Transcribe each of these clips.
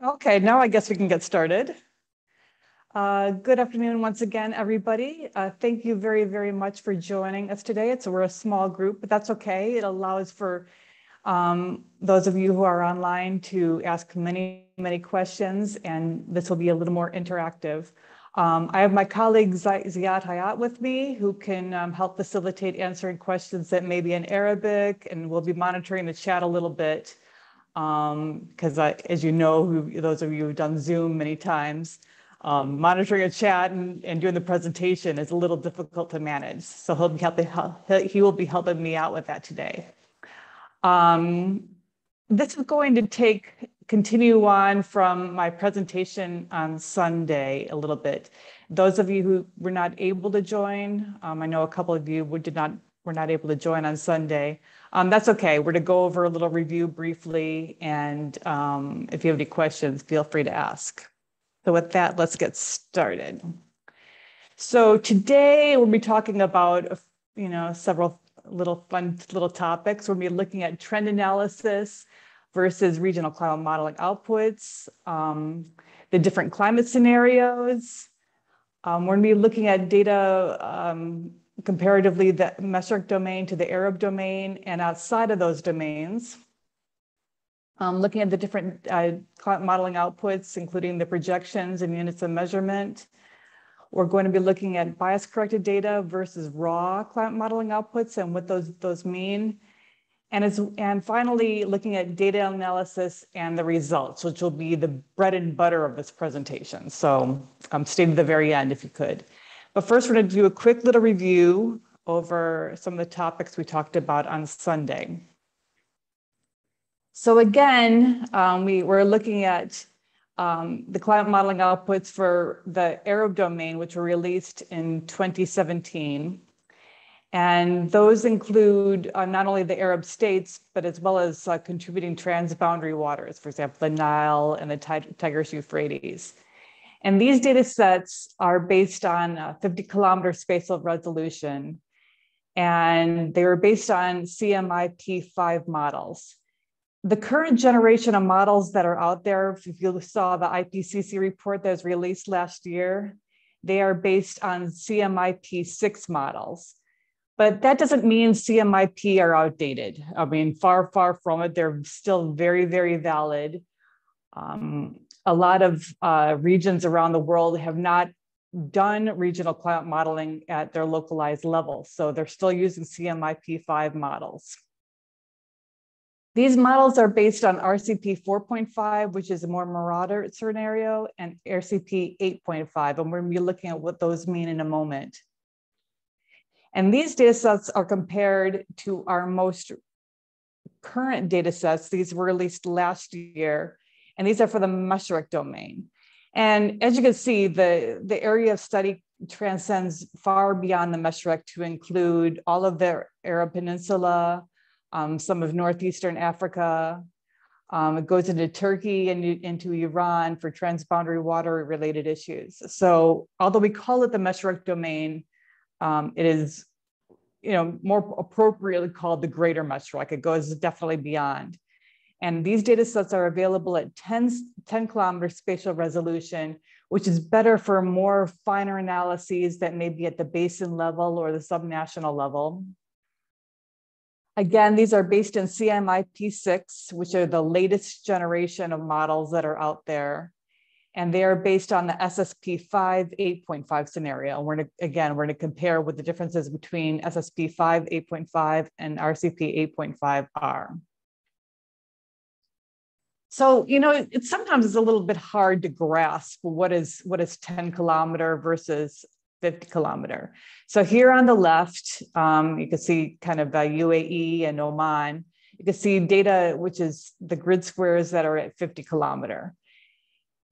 Okay, now I guess we can get started. Good afternoon once again, everybody. Thank you very, very much for joining us today. We're a small group, but that's okay. It allows for those of you who are online to ask many, many questions, and this will be a little more interactive. I have my colleague Ziad Hayat with me, who can help facilitate answering questions that may be in Arabic, and we'll be monitoring the chat a little bit. Because as you know, those of you who've done Zoom many times, monitoring a chat and doing the presentation is a little difficult to manage. So he will be helping me out with that today. This is going to continue on from my presentation on Sunday a little bit. Those of you who were not able to join, I know a couple of you were not able to join on Sunday. That's okay. We're to go over a little review briefly, and if you have any questions, feel free to ask. So with that, let's get started. So today we'll be talking about, several fun topics. We'll be looking at trend analysis versus regional climate modeling outputs, the different climate scenarios. We're going to be looking at data comparatively the Mashriq domain to the Arab domain and outside of those domains. Looking at the different climate modeling outputs, including the projections and units of measurement. We're going to be looking at bias corrected data versus raw climate modeling outputs and what those mean. And finally, looking at data analysis and the results, which will be the bread and butter of this presentation. So stay to the very end if you could. But first, we're going to do a quick little review over some of the topics we talked about on Sunday. So again, we're looking at the climate modeling outputs for the Arab domain, which were released in 2017. And those include not only the Arab states, but as well as contributing transboundary waters, for example, the Nile and the Tigris-Euphrates. And these data sets are based on 50-kilometer spatial resolution, and they were based on CMIP5 models. The current generation of models that are out there, if you saw the IPCC report that was released last year, they are based on CMIP6 models. But that doesn't mean CMIP are outdated. I mean, far, far from it. They're still very, very valid. A lot of regions around the world have not done regional climate modeling at their localized level. So they're still using CMIP5 models. These models are based on RCP 4.5, which is a more moderate scenario, and RCP 8.5. And we're going to be looking at what those mean in a moment. And these data sets are compared to our most current data sets. These were released last year, and these are for the Mashriq domain. And as you can see, the area of study transcends far beyond the Mashriq to include all of the Arab Peninsula, some of Northeastern Africa. It goes into Turkey and into Iran for transboundary water related issues. So although we call it the Mashriq domain, it is, more appropriately called the Greater Mashriq. It goes definitely beyond. And these data sets are available at 10-kilometer spatial resolution, which is better for more finer analyses that may be at the basin level or the subnational level. Again, these are based in CMIP6, which are the latest generation of models that are out there. And they are based on the SSP 5 8.5 scenario. We're going to compare what the differences between SSP 5 8.5 and RCP 8.5 are. So, it sometimes is a little bit hard to grasp what is 10-kilometer versus 50-kilometer. So here on the left, you can see kind of UAE and Oman. You can see data, which is the grid squares that are at 50-kilometer.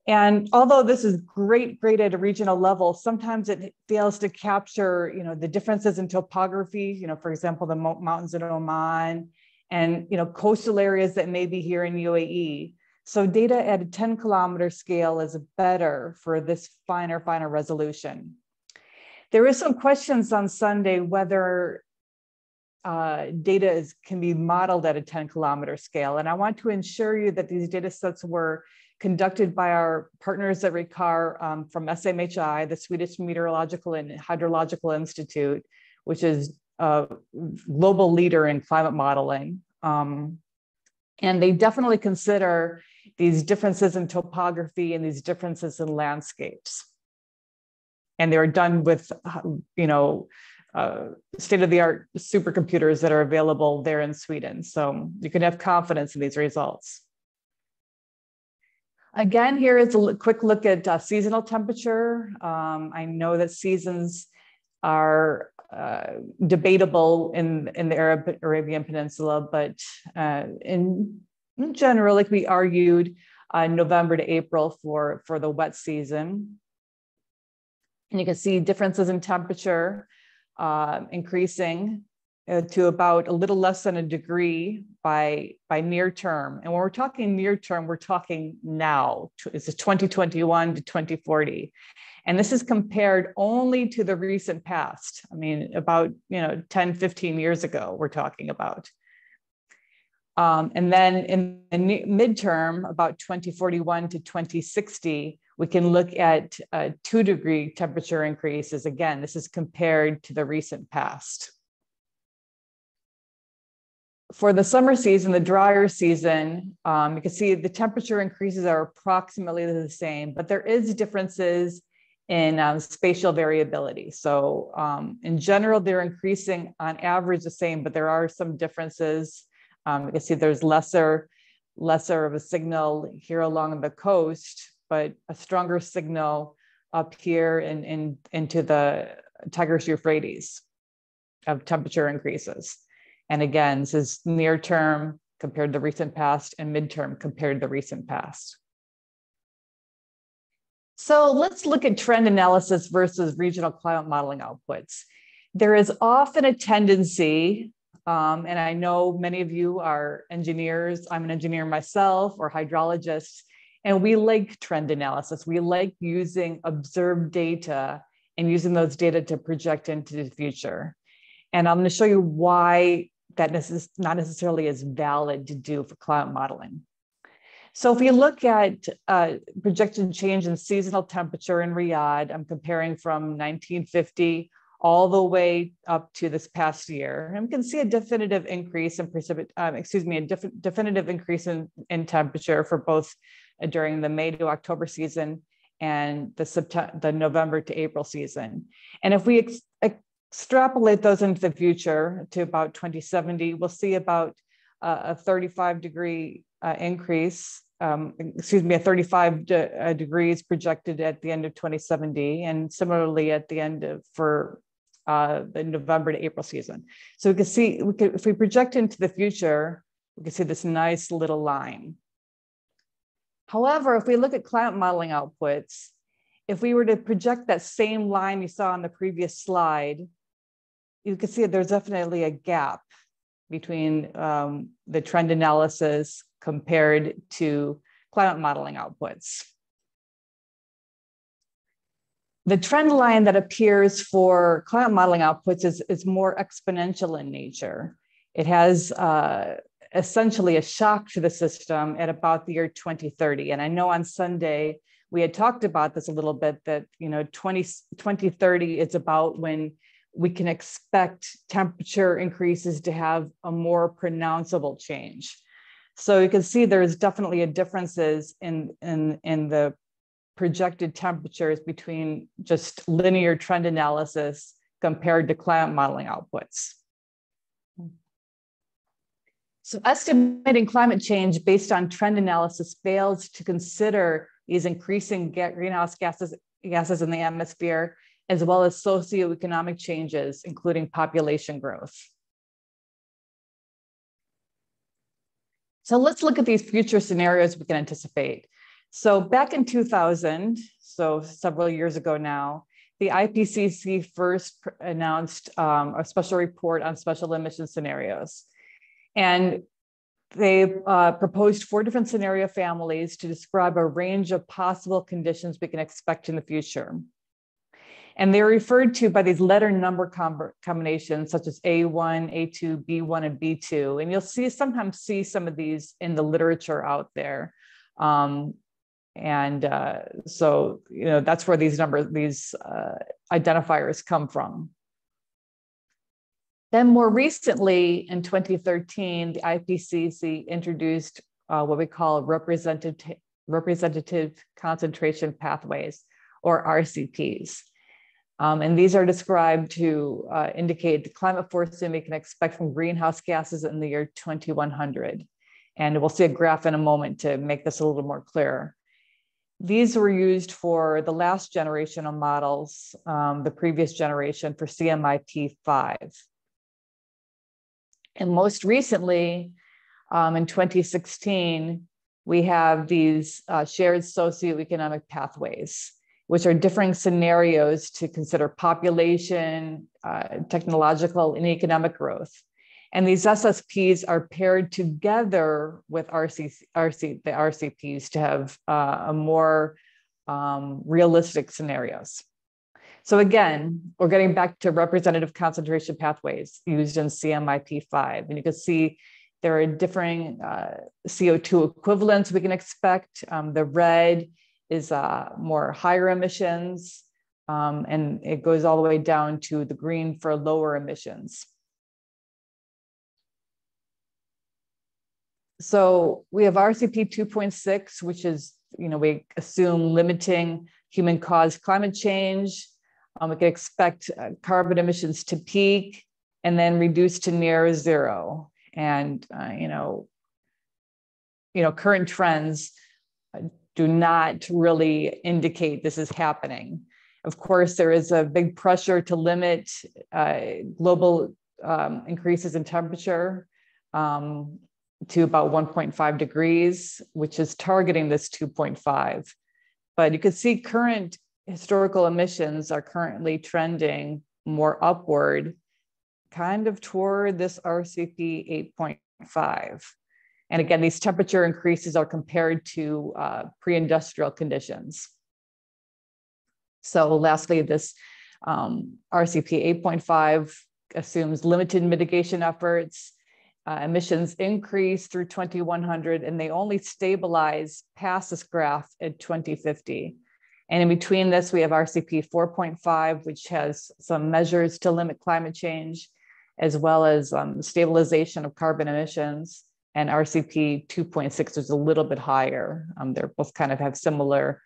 And although this is great at a regional level, sometimes it fails to capture, the differences in topography, for example, the mountains in Oman and, coastal areas that may be here in UAE. So data at a 10-kilometer scale is better for this finer resolution. There is some questions on Sunday whether data can be modeled at a 10-kilometer scale. And I want to ensure you that these data sets were conducted by our partners at RICAR from SMHI, the Swedish Meteorological and Hydrological Institute, which is a global leader in climate modeling. And they definitely consider these differences in topography and these differences in landscapes. And they were done with, state-of-the-art supercomputers that are available there in Sweden. So you can have confidence in these results. Again, here is a quick look at seasonal temperature. I know that seasons are debatable in the Arabian Peninsula, but in general, like we argued, November to April for the wet season. And you can see differences in temperature increasing to about a little less than a degree by near term. And when we're talking near term, we're talking now. It's 2021 to 2040. And this is compared only to the recent past. I mean, about 10, 15 years ago, we're talking about. And then in the midterm, about 2041 to 2060, we can look at 2-degree temperature increases. Again, this is compared to the recent past. For the summer season, the drier season, you can see the temperature increases are approximately the same, but there is differences in spatial variability. So in general, they're increasing on average the same, but there are some differences. You can see there's lesser of a signal here along the coast, but a stronger signal up here into the Tigris-Euphrates of temperature increases. And again, this is near term compared to the recent past and midterm compared to the recent past. So let's look at trend analysis versus regional climate modeling outputs. There is often a tendency, and I know many of you are engineers, I'm an engineer myself, or hydrologists, and we like trend analysis. We like using observed data and using those data to project into the future. And I'm going to show you why that is not necessarily as valid to do for climate modeling. So if you look at projected change in seasonal temperature in Riyadh, I'm comparing from 1950 all the way up to this past year. And we can see a definitive increase in definitive increase in temperature for both during the May to October season and the November to April season. And if we extrapolate those into the future to about 2070, we'll see about a 35-degree increase, a 35 degrees projected at the end of 2070, and similarly at the end of for the November to April season. So we can see, if we project into the future, we can see this nice little line. However, if we look at climate modeling outputs, if we were to project that same line you saw on the previous slide, you can see that there's definitely a gap between the trend analysis compared to climate modeling outputs. The trend line that appears for climate modeling outputs is more exponential in nature. It has essentially a shock to the system at about the year 2030. And I know on Sunday, we had talked about this a little bit, that 2030 is about when we can expect temperature increases to have a more pronounceable change. So you can see there's definitely a differences in the projected temperatures between just linear trend analysis compared to climate modeling outputs. So estimating climate change based on trend analysis fails to consider these increasing greenhouse gases in the atmosphere, as well as socioeconomic changes, including population growth. So let's look at these future scenarios we can anticipate. So back in 2000, so several years ago now, the IPCC first announced a special report on special emission scenarios. And they proposed 4 different scenario families to describe a range of possible conditions we can expect in the future. And they're referred to by these letter number combinations, such as A1, A2, B1, and B2. And you'll sometimes see some of these in the literature out there. And so, that's where these identifiers come from. Then more recently, in 2013, the IPCC introduced what we call representative concentration pathways, or RCPs. And these are described to indicate the climate forcing we can expect from greenhouse gases in the year 2100. And we'll see a graph in a moment to make this a little more clear. These were used for the last generation of models, the previous generation for CMIP5. And most recently, in 2016, we have these shared socioeconomic pathways, which are differing scenarios to consider population, technological, and economic growth. And these SSPs are paired together with the RCPs to have a more realistic scenarios. So again, we're getting back to representative concentration pathways used in CMIP5. And you can see there are differing CO2 equivalents we can expect. The red is more higher emissions, and it goes all the way down to the green for lower emissions. So we have RCP 2.6, which is, we assume limiting human-caused climate change. We can expect carbon emissions to peak and then reduce to near zero. And, current trends do not really indicate this is happening. Of course, there is a big pressure to limit global increases in temperature to about 1.5 degrees, which is targeting this 2.5. But you can see current historical emissions are currently trending more upward, kind of toward this RCP 8.5. And again, these temperature increases are compared to pre-industrial conditions. So lastly, this RCP 8.5 assumes limited mitigation efforts. Emissions increase through 2100, and they only stabilize past this graph at 2050. And in between this, we have RCP 4.5, which has some measures to limit climate change, as well as stabilization of carbon emissions, and RCP 2.6 is a little bit higher. They're both kind of have similar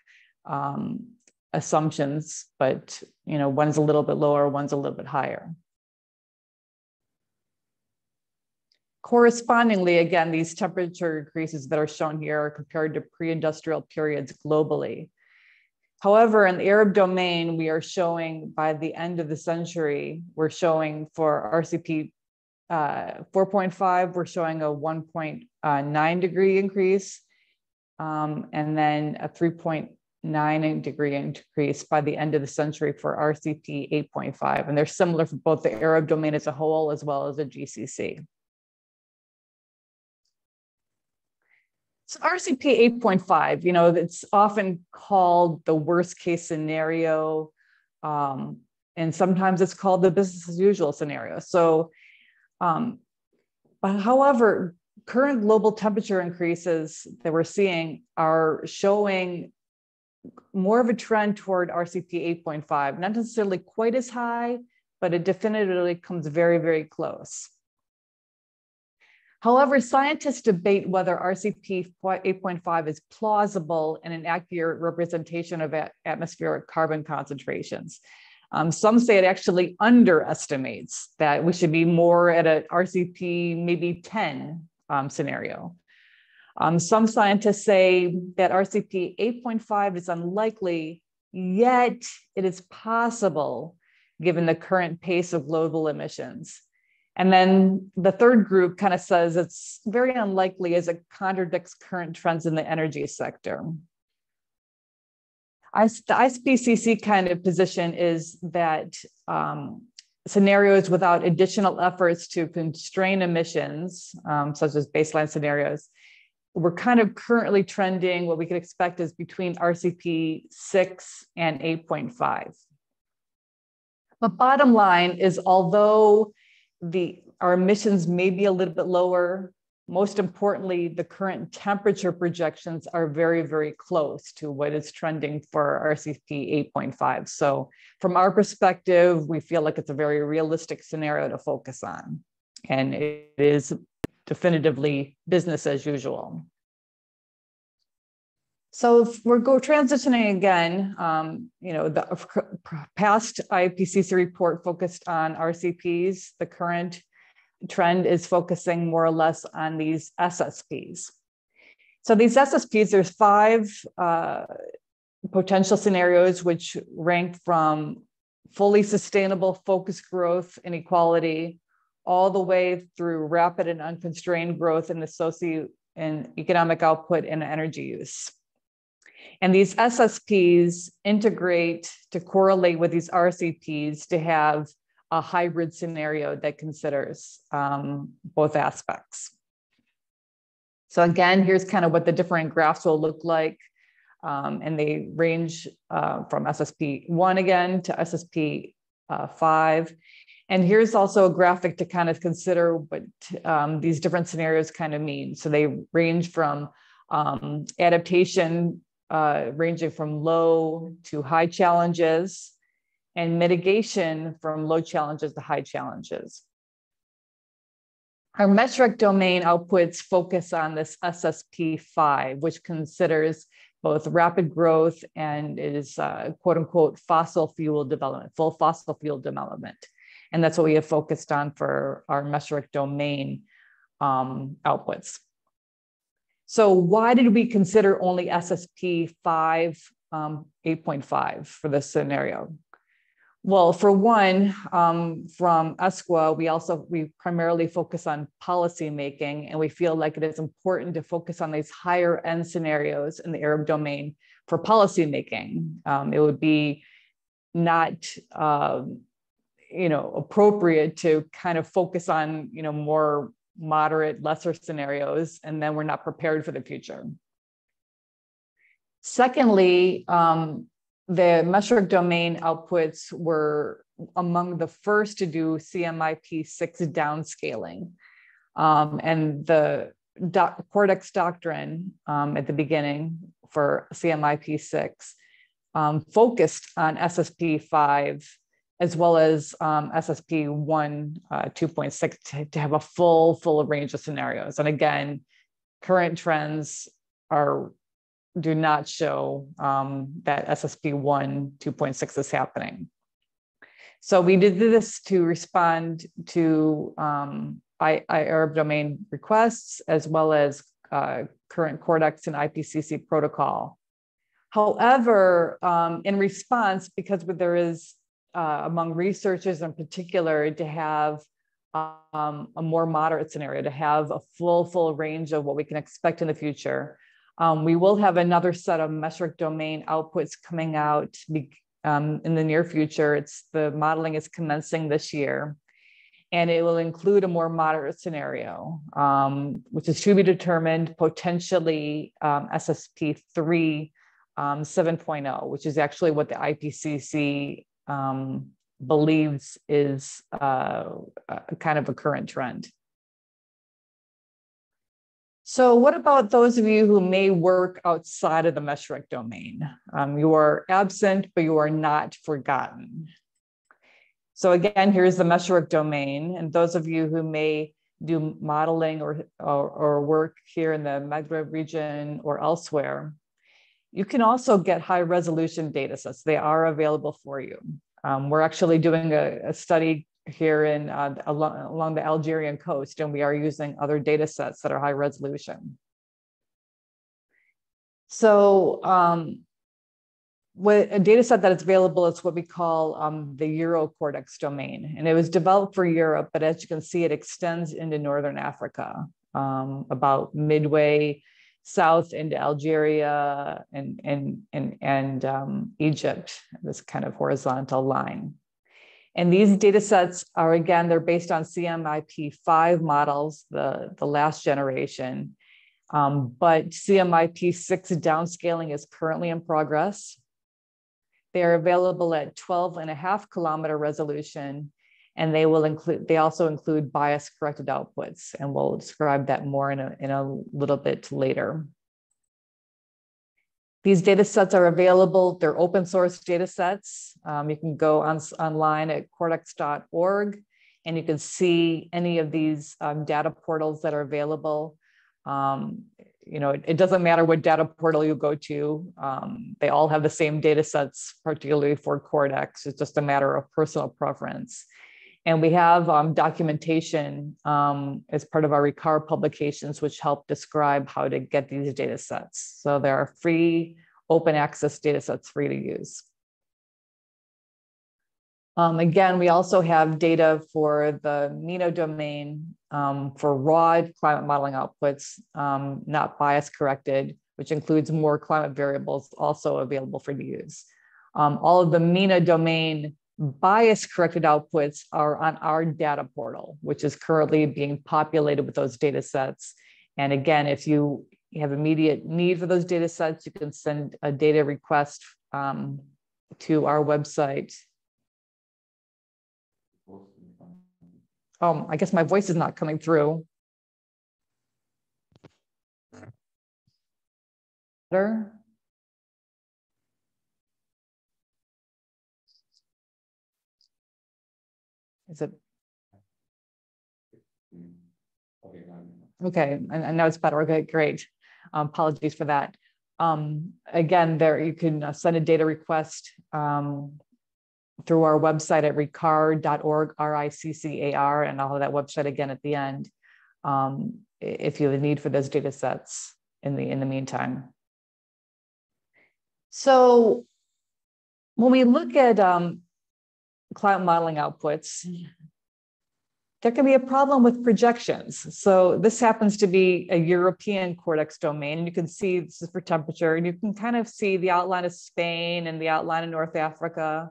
assumptions, but one's a little bit lower, one's a little bit higher. Correspondingly, again, these temperature increases that are shown here are compared to pre-industrial periods globally. However, in the Arab domain, we are showing by the end of the century, we're showing for RCP 4.5, we're showing a 1.9 degree increase, and then a 3.9 degree increase by the end of the century for RCP 8.5. And they're similar for both the Arab domain as a whole, as well as the GCC. So RCP 8.5, it's often called the worst case scenario, and sometimes it's called the business as usual scenario. So, but however, current global temperature increases that we're seeing are showing more of a trend toward RCP 8.5, not necessarily quite as high, but it definitively comes very, very close. However, scientists debate whether RCP 8.5 is plausible and an accurate representation of atmospheric carbon concentrations. Some say it actually underestimates, that we should be more at a RCP maybe 10 scenario. Some scientists say that RCP 8.5 is unlikely, yet it is possible given the current pace of global emissions. And then the third group kind of says it's very unlikely as it contradicts current trends in the energy sector. The IPCC kind of position is that scenarios without additional efforts to constrain emissions, such as baseline scenarios, we're kind of currently trending what we could expect is between RCP 6 and 8.5. But bottom line is, although our emissions may be a little bit lower, Most importantly, the current temperature projections are very, very close to what is trending for RCP 8.5. So from our perspective, we feel like it's a very realistic scenario to focus on. And it is definitively business as usual. So if we're transitioning again, the past IPCC report focused on RCPs. The current trend is focusing more or less on these SSPs. So these SSPs, there's 5 potential scenarios which rank from fully sustainable focused growth and equality all the way through rapid and unconstrained growth in the socio and economic output and energy use. And these SSPs integrate to correlate with these RCPs to have a hybrid scenario that considers both aspects. So again, here's kind of what the different graphs will look like. And they range from SSP 1 again to SSP 5. And here's also a graphic to kind of consider what these different scenarios kind of mean. So they range from adaptation, ranging from low to high challenges, and mitigation from low challenges to high challenges. Our metric domain outputs focus on this SSP5, which considers both rapid growth and is quote unquote fossil fuel development, full fossil fuel development. And that's what we have focused on for our metric domain outputs. So why did we consider only SSP 5, 8.5 for this scenario? Well, for one, from ESCWA, we primarily focus on policy making, and we feel like it is important to focus on these higher end scenarios in the Arab domain for policy making. It would be not, appropriate to kind of focus on, more moderate, lesser scenarios, and then we're not prepared for the future. Secondly, the metric domain outputs were among the first to do CMIP6 downscaling. And the Cortex doctrine at the beginning for CMIP6 focused on SSP5 as well as SSP1 2.6 to have a full range of scenarios. And again, current trends do not show that SSP1 2.6 is happening. So we did this to respond to Arab domain requests as well as current Cortex and IPCC protocol. However, in response, because there is among researchers in particular to have a more moderate scenario, to have a full range of what we can expect in the future, we will have another set of metric domain outputs coming out in the near future. The modeling is commencing this year, and it will include a more moderate scenario, which is to be determined, potentially SSP3 7.0, which is actually what the IPCC believes is kind of a current trend. So what about those of you who may work outside of the metric domain? You are absent, but you are not forgotten. So again, here's the metric domain. And those of you who may do modeling or work here in the Maghreb region or elsewhere, you can also get high resolution data sets. They are available for you. We're actually doing a study here along the Algerian coast, and we are using other data sets that are high resolution. So a data set that is available is what we call the Euro-Cortex domain. And it was developed for Europe, but as you can see, it extends into Northern Africa, about midway south into Algeria and Egypt, this kind of horizontal line. And these data sets are, again, they're based on CMIP5 models, the last generation, but CMIP6 downscaling is currently in progress. They are available at 12.5 kilometer resolution And they also include bias corrected outputs, and we'll describe that more in a little bit later. These data sets are available. They're open source data sets. You can go online at cortex.org, and you can see any of these data portals that are available. It doesn't matter what data portal you go to. They all have the same data sets, particularly for Cortex. It's just a matter of personal preference. And we have documentation as part of our RICAR publications, which help describe how to get these data sets. So there are free open access data sets free to use. Again, we also have data for the MENO domain for raw climate modeling outputs, not bias corrected, which includes more climate variables also available for use. All of the MENO domain bias corrected outputs are on our data portal, which is currently being populated with those data sets. And again, if you have immediate need for those data sets, you can send a data request to our website. I guess my voice is not coming through. Better? Is it? Okay, and now it's better. Okay, great. Apologies for that. Again, there you can send a data request through our website at ricar.org, RICCAR, and I'll have that website again at the end if you have a need for those data sets in the meantime. So when we look at climate modeling outputs, there can be a problem with projections. So this happens to be a European Cortex domain, and you can see this is for temperature, and you can kind of see the outline of Spain and the outline of North Africa,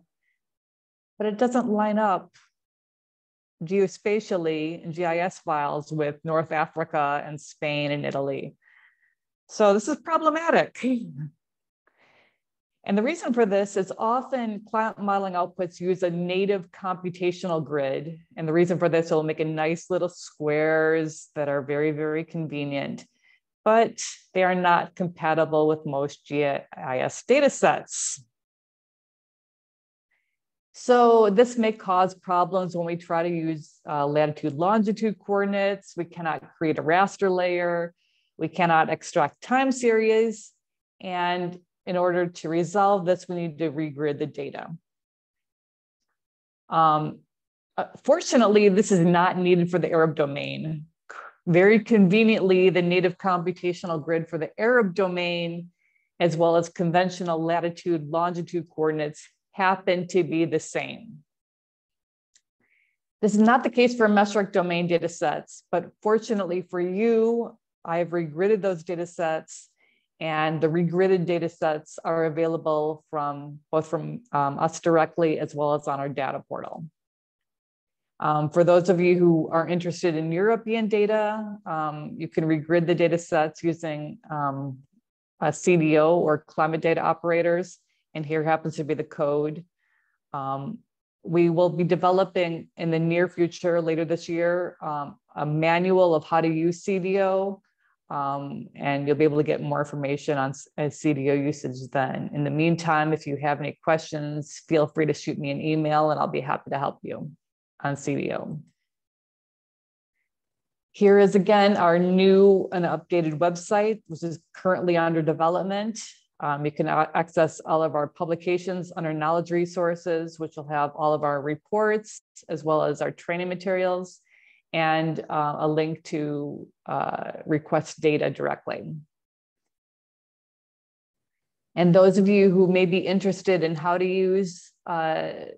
but it doesn't line up geospatially in GIS files with North Africa and Spain and Italy. So this is problematic. And the reason for this is often climate modeling outputs use a native computational grid. And the reason for this, it'll make a nice little squares that are very, very convenient, but they are not compatible with most GIS data sets. So this may cause problems when we try to use latitude, longitude coordinates. We cannot create a raster layer. We cannot extract time series. And in order to resolve this, we need to regrid the data. Fortunately, this is not needed for the Arab domain. Very conveniently, the native computational grid for the Arab domain, as well as conventional latitude, longitude coordinates, happen to be the same. This is not the case for metric domain data sets, but fortunately for you, I've regridded those data sets, and the regridded data sets are available both from us directly as well as on our data portal. For those of you who are interested in European data, you can regrid the data sets using a CDO or climate data operators. And here happens to be the code. We will be developing in the near future, later this year, a manual of how to use CDO. And you'll be able to get more information on CDO usage then. In the meantime, if you have any questions, feel free to shoot me an email and I'll be happy to help you on CDO. Here is again our new and updated website, which is currently under development. You can access all of our publications under knowledge resources, which will have all of our reports, as well as our training materials, and a link to request data directly. And those of you who may be interested in how to use climate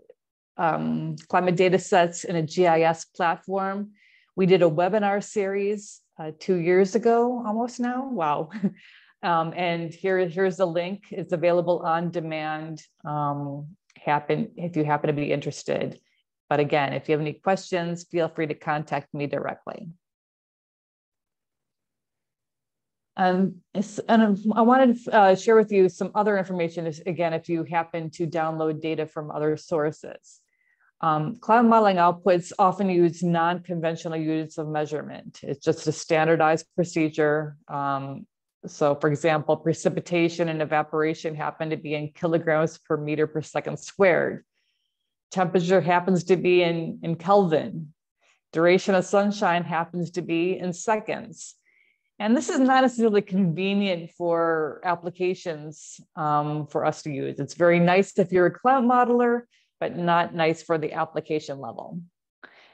data sets in a GIS platform, we did a webinar series 2 years ago, almost now, wow. And here's the link. It's available on demand if you happen to be interested. But again, if you have any questions, feel free to contact me directly. And I wanted to share with you some other information, again, if you happen to download data from other sources. Climate modeling outputs often use non-conventional units of measurement. It's just a standardized procedure. So for example, precipitation and evaporation happen to be in kilograms per meter per second squared. Temperature happens to be in Kelvin. Duration of sunshine happens to be in seconds. And this is not necessarily convenient for applications for us to use. It's very nice if you're a climate modeler, but not nice for the application level.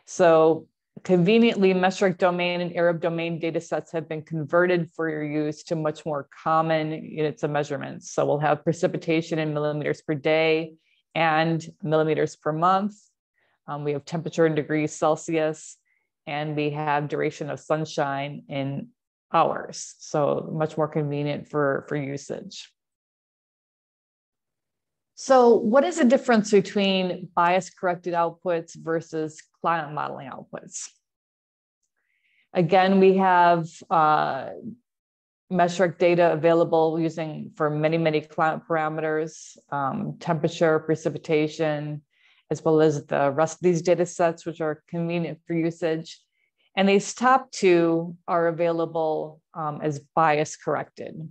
So conveniently, metric domain and Arab domain data sets have been converted for your use to much more common units of measurements. So we'll have precipitation in millimeters per day and millimeters per month. We have temperature in degrees Celsius, and we have duration of sunshine in hours. So much more convenient for usage. So what is the difference between bias-corrected outputs versus climate modeling outputs? Again, we have metric data available using for many climate parameters, temperature, precipitation, as well as the rest of these data sets, which are convenient for usage. And these top two are available as bias-corrected.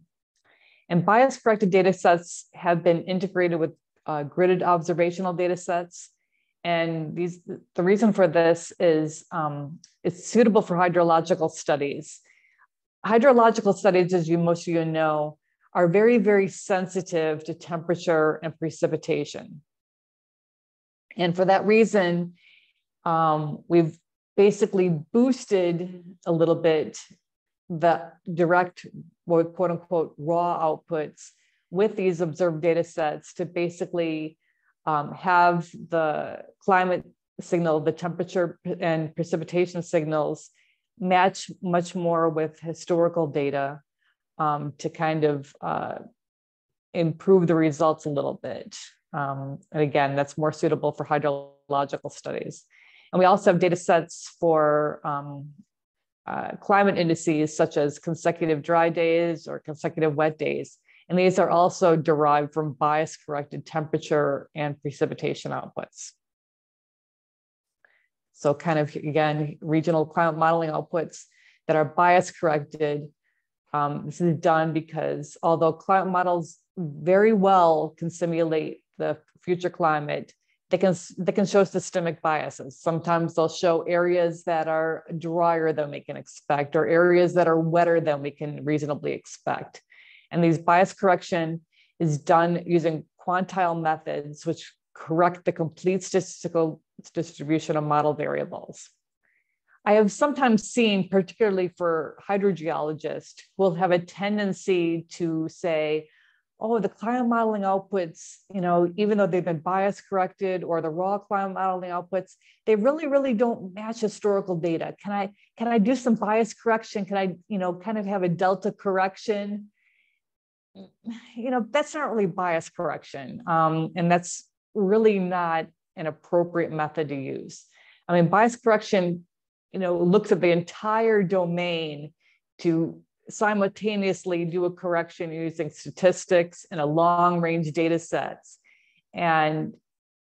And bias-corrected data sets have been integrated with gridded observational data sets. And the reason for this is it's suitable for hydrological studies. Hydrological studies, as most of you know, are very sensitive to temperature and precipitation. And for that reason, we've basically boosted a little bit the direct, quote unquote, raw outputs with these observed data sets to basically have the climate signal, the temperature and precipitation signals match much more with historical data to kind of improve the results a little bit. And again, that's more suitable for hydrological studies. And we also have data sets for climate indices such as consecutive dry days or consecutive wet days. And these are also derived from bias-corrected temperature and precipitation outputs. So kind of, again, regional climate modeling outputs that are bias-corrected. This is done because although climate models very well can simulate the future climate, they can show systemic biases. Sometimes they'll show areas that are drier than we can expect or areas that are wetter than we can reasonably expect. And these bias correction is done using quantile methods, which correct the complete statistical distribution of model variables. I have sometimes seen, particularly for hydrogeologists, who will have a tendency to say, oh, the climate modeling outputs, even though they've been bias corrected, or the raw climate modeling outputs, they really don't match historical data. Can I do some bias correction? Can I, kind of have a delta correction? That's not really bias correction. And that's really not an appropriate method to use. I mean, bias correction, looks at the entire domain to simultaneously do a correction using statistics and a long range data sets. And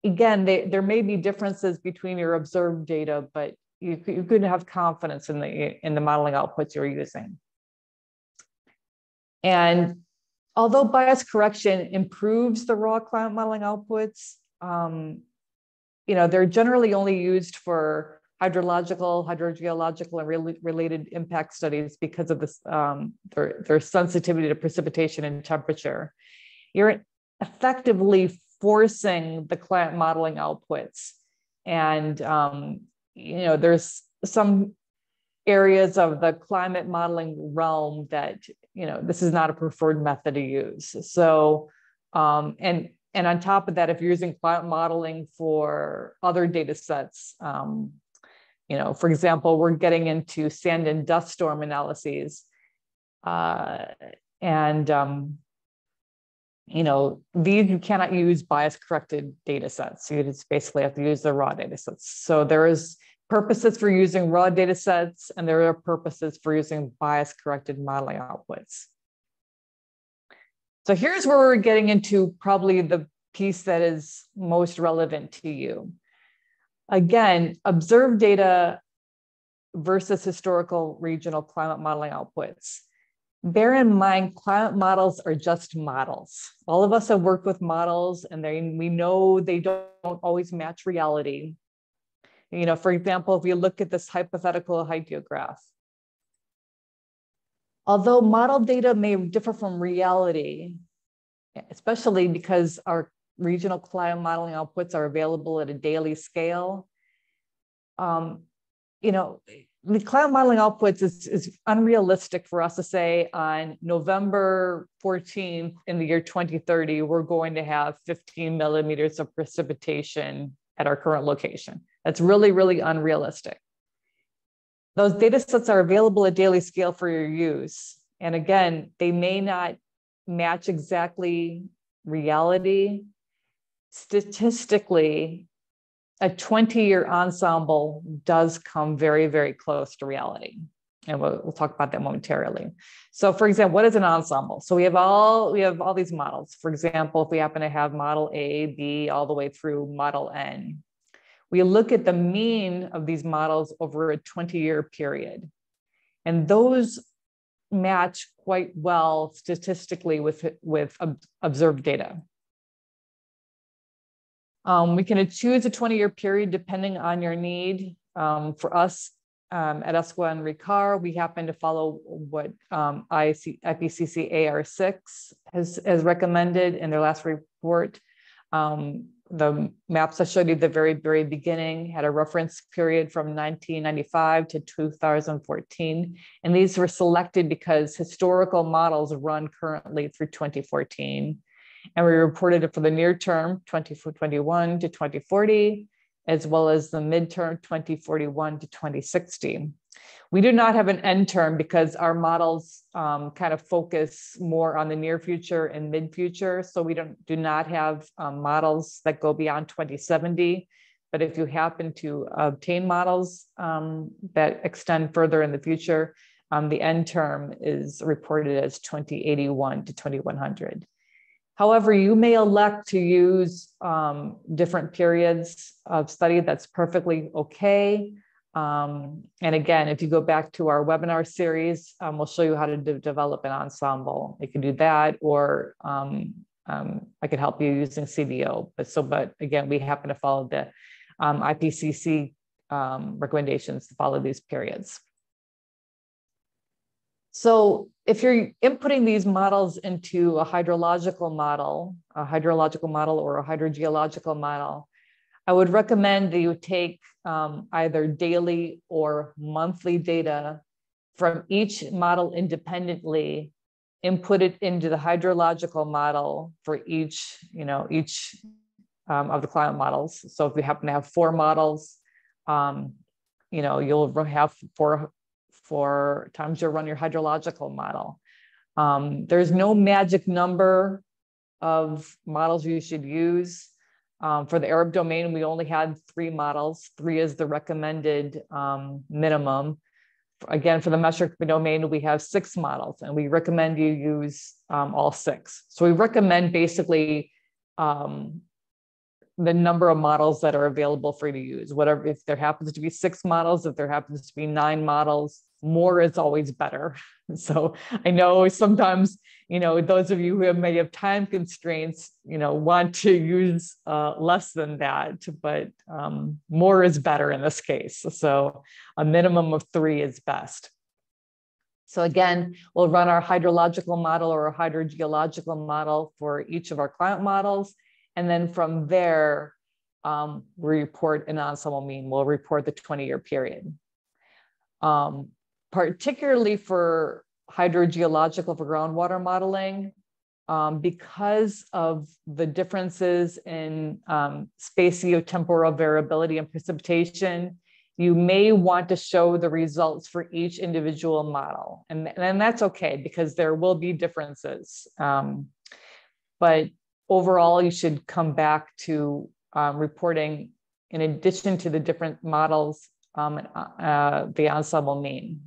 again, there may be differences between your observed data, but you could have confidence in the modeling outputs you're using. And although bias correction improves the raw climate modeling outputs, they're generally only used for hydrological, hydrogeological, and related impact studies because of this, their sensitivity to precipitation and temperature. You're effectively forcing the climate modeling outputs. And, there's some areas of the climate modeling realm that, this is not a preferred method to use. So, and on top of that, if you're using climate modeling for other data sets, for example, we're getting into sand and dust storm analyses. These you cannot use bias-corrected data sets. You just basically have to use the raw data sets. So there is purposes for using raw data sets, and there are purposes for using bias-corrected modeling outputs. So here's where we're getting into probably the piece that is most relevant to you. Again, observed data versus historical regional climate modeling outputs. Bear in mind, climate models are just models. All of us have worked with models, and we know they don't always match reality. You know, for example, if we look at this hypothetical hydrograph, although model data may differ from reality, especially because our regional climate modeling outputs are available at a daily scale, you know, the climate modeling outputs is unrealistic for us to say on November 14th in the year 2030, we're going to have 15 millimeters of precipitation at our current location. That's really, really unrealistic. Those data sets are available at daily scale for your use. And again, they may not match exactly reality. Statistically, a 20-year ensemble does come very, very close to reality. And we'll talk about that momentarily. So for example, what is an ensemble? So we have all these models. For example, if we happen to have model A, B, all the way through model N, we look at the mean of these models over a 20-year period. And those match quite well statistically with observed data. We can choose a 20-year period depending on your need. For us at ESCWA and RICAR, we happen to follow what IPCC AR6 has recommended in their last report. The maps I showed you at the very, very beginning had a reference period from 1995 to 2014. And these were selected because historical models run currently through 2014. And we reported it for the near term, 2021 to 2040, as well as the midterm, 2041 to 2060. We do not have an end term because our models kind of focus more on the near future and mid future. So we do not have models that go beyond 2070. But if you happen to obtain models that extend further in the future, the end term is reported as 2081 to 2100. However, you may elect to use different periods of study. That's perfectly okay. And again, if you go back to our webinar series, we'll show you how to develop an ensemble. You can do that, or I could help you using CDO. But again, we happen to follow the IPCC recommendations to follow these periods. So if you're inputting these models into a hydrological model or a hydrogeological model, I would recommend that you take either daily or monthly data from each model independently, input it into the hydrological model for each of the climate models. So if we happen to have 4 models, you'll have 4 times you'll run your hydrological model. There's no magic number of models you should use. For the Arab domain, we only had 3 models. 3 is the recommended minimum. Again, for the metric domain, we have 6 models, and we recommend you use all 6. So we recommend basically the number of models that are available for you to use. Whatever, if there happens to be 6 models, if there happens to be 9 models, more is always better. So I know sometimes, those of you who may have time constraints, want to use less than that, but more is better in this case. So a minimum of 3 is best. So again, we'll run our hydrological model or a hydrogeological model for each of our climate models. And then from there, we report an ensemble mean. We'll report the 20-year period. Particularly for hydrogeological, for groundwater modeling, because of the differences in spatiotemporal variability and precipitation, you may want to show the results for each individual model. And that's okay, because there will be differences. But overall, you should come back to reporting, in addition to the different models, the ensemble mean.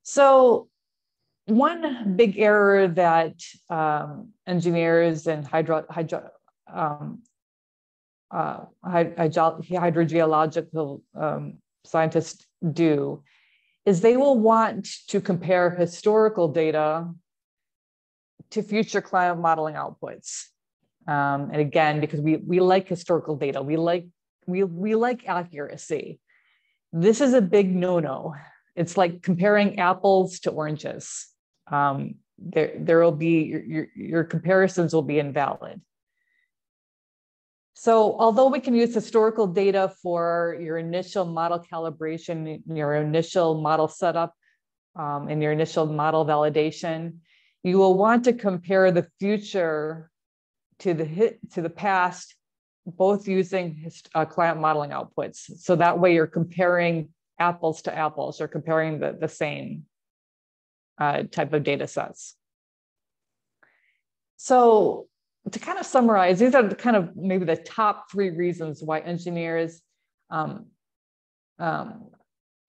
So one big error that engineers and hydrogeological scientists do is they will want to compare historical data to future climate modeling outputs. And again, because we like historical data, we like accuracy. This is a big no-no. It's like comparing apples to oranges. There will be, your comparisons will be invalid. So although we can use historical data for your initial model calibration, your initial model setup, and your initial model validation, you will want to compare the future to the past, both using climate modeling outputs. So that way you're comparing apples to apples, or comparing the same type of data sets. So to kind of summarize, these are the kind of maybe the top 3 reasons why engineers and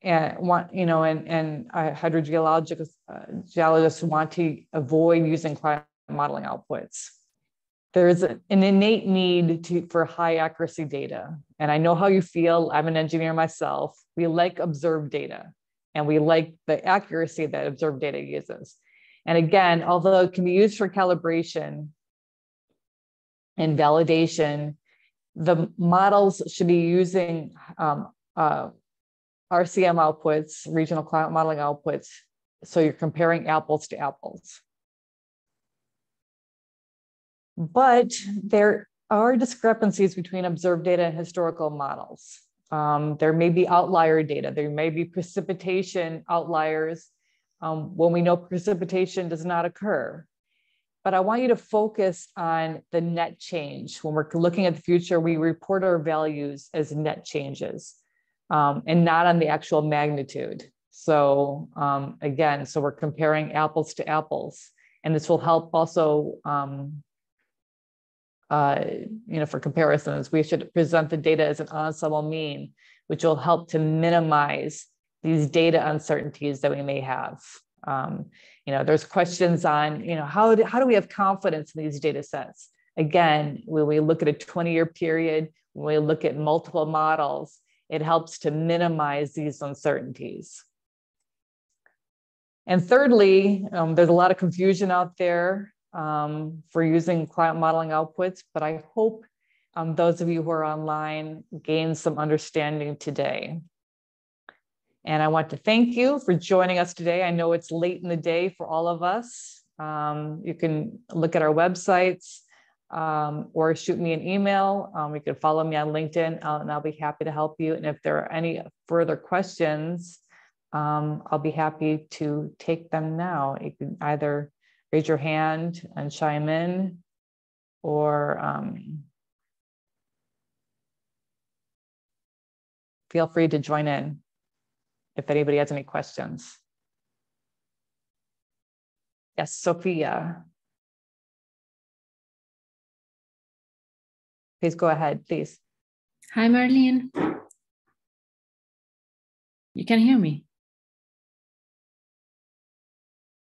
hydrogeologists want to avoid using climate modeling outputs. There's an innate need for high accuracy data. And I know how you feel. I'm an engineer myself. We like observed data, and we like the accuracy that observed data uses. And again, although it can be used for calibration and validation, the models should be using RCM outputs, regional climate modeling outputs, so you're comparing apples to apples. But there are discrepancies between observed data and historical models. There may be outlier data. There may be precipitation outliers when we know precipitation does not occur. But I want you to focus on the net change. When we're looking at the future, we report our values as net changes and not on the actual magnitude. So again, so we're comparing apples to apples. And this will help also, for comparisons. We should present the data as an ensemble mean, which will help to minimize these data uncertainties that we may have. There's questions on, how do we have confidence in these data sets? Again, when we look at a 20-year period, when we look at multiple models, it helps to minimize these uncertainties. And thirdly, there's a lot of confusion out there for using climate modeling outputs, but I hope those of you who are online gain some understanding today. And I want to thank you for joining us today. I know it's late in the day for all of us. You can look at our websites or shoot me an email. You can follow me on LinkedIn, and I'll be happy to help you. And if there are any further questions, I'll be happy to take them now. You can either raise your hand and chime in, or feel free to join in if anybody has any questions. Yes, Sophia. Please go ahead, please. Hi, Marlene. You can hear me?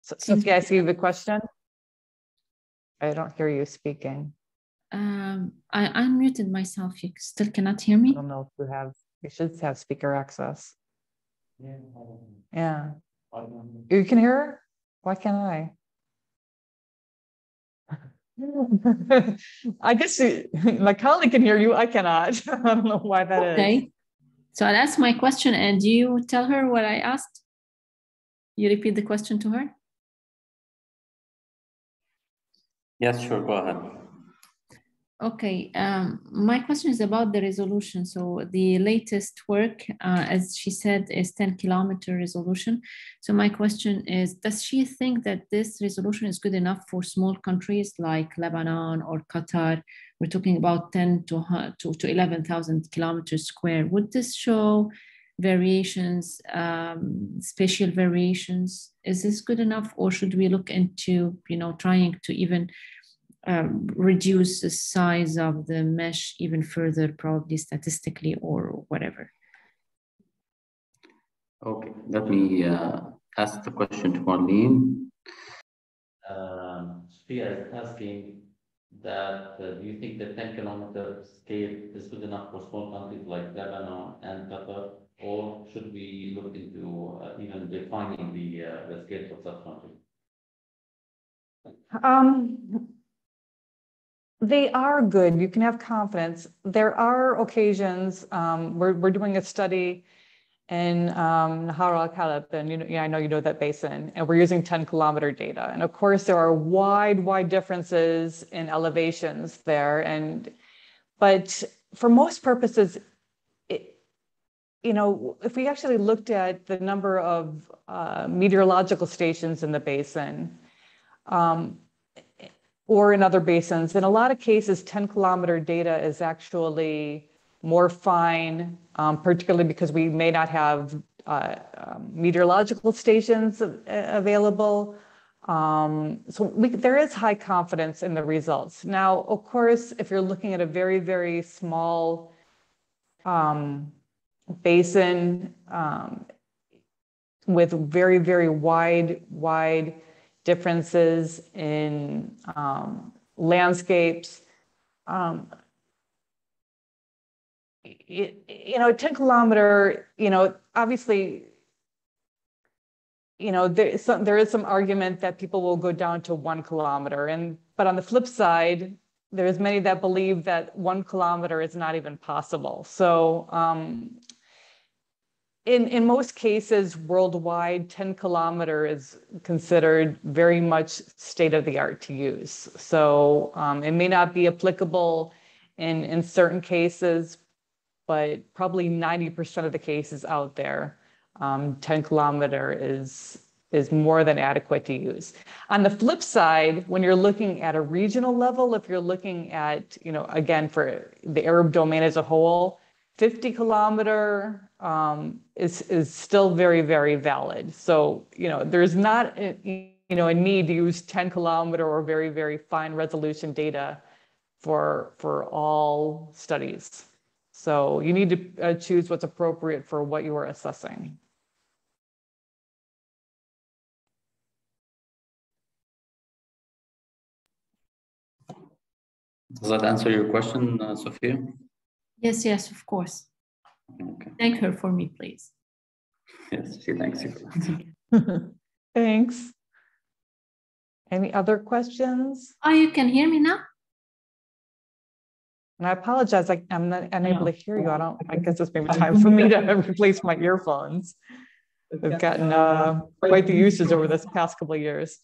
Sophia, I see you have a question. I don't hear you speaking. I unmuted myself. You still cannot hear me? I don't know if you should have speaker access. Yeah. You can hear her? Why can't I? I guess my colleague can hear you. I cannot. I don't know why that is. Okay. So I'll ask my question, and you tell her what I asked. You repeat the question to her? Yes, sure. Go ahead. Okay, my question is about the resolution. So the latest work, as she said, is 10-kilometer resolution. So my question is, does she think that this resolution is good enough for small countries like Lebanon or Qatar? We're talking about 10 to 11,000 kilometers square. Would this show variations, spatial variations? Is this good enough, or should we look into, trying to even reduce the size of the mesh even further, probably statistically or whatever? Okay, let me ask the question to Marlene. Sophia is asking that do you think the 10-kilometer scale is good enough for small countries like Lebanon and Qatar, or should we look into even defining the scale for such countries? They are good. You can have confidence. There are occasions, we're doing a study in Nahar al-Khalab, and I know you know that basin, and we're using 10-kilometer data. And of course, there are wide differences in elevations there. But for most purposes, if we actually looked at the number of meteorological stations in the basin, or in other basins, in a lot of cases, 10-kilometer data is actually more fine, particularly because we may not have meteorological stations available. So there is high confidence in the results. Now, of course, if you're looking at a very small basin with very wide differences in landscapes, 10-kilometer, obviously, there is some argument that people will go down to 1 kilometer, but on the flip side, there's many that believe that 1 kilometer is not even possible. So in most cases worldwide, 10-kilometer is considered very much state-of-the-art to use. So it may not be applicable in certain cases, but probably 90% of the cases out there, 10-kilometer is more than adequate to use. On the flip side, when you're looking at a regional level, if you're looking at, again, for the Arab domain as a whole, 50-kilometer is still very valid. So, there's not, a need to use 10-kilometer or very fine resolution data for all studies. So you need to choose what's appropriate for what you are assessing. Does that answer your question, Sophia? Yes, of course. Okay. Thank her for me, please. Yes, she thanks you. Thanks. Any other questions? Oh, you can hear me now? And I apologize, I'm not unable to hear you. I guess it's maybe time for me to replace my earphones. They've gotten quite the usage over this past couple of years.